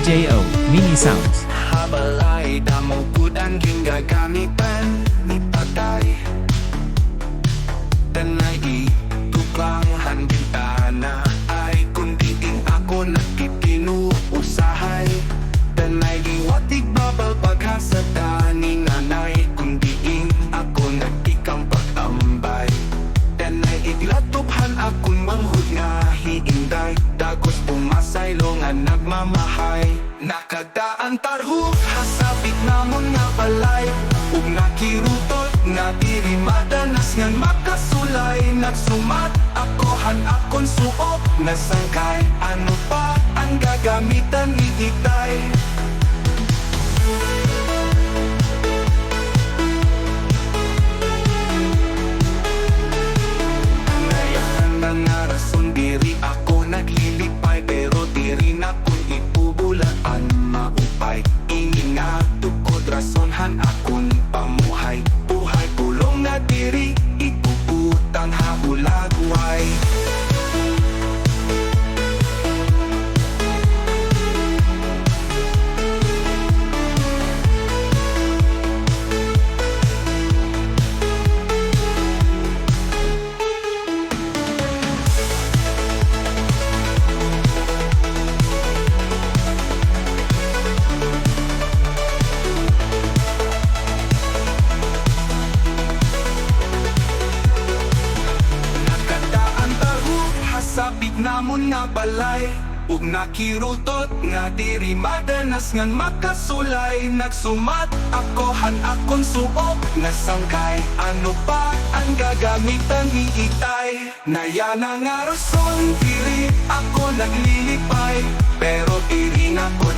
DJO, Mini Sounds. Habalay, damo pudan ginagamitan ni patay. Tanay ituklangan bintana ay kundiing ako nagkikinuusahay. Tanay iwatig babal paghasada ni nanay kundiing ako nagkikang pag-ambay. Tanay iglatuphan akong manghud nga hiinday. Dagos pumasaylo nga nagmamahay. Nakadaan tarhuk hasabit namon nga balay. Ug nakirutot nga diri madanas nga makasulay. Nagsumat akohan akon suot na sangkay. Ano pa ang gagamitan ni itay? Nga rason diri ako naglilipay. Pero diri na ko'y ipubulaan maupay. Ingin nga tukod rasonhan akong pamuhay. Buhay pulong na diri ipuputang habulagway. Sabik namon nga balay. Ug nakirutot nga diri madanas ngan makasulay. Nagsumat akohan akon suot nga sangkay. Ano pa ang gagamitan ni itay? Nayana nga rason diri ako naglilipay. Pero diri na ko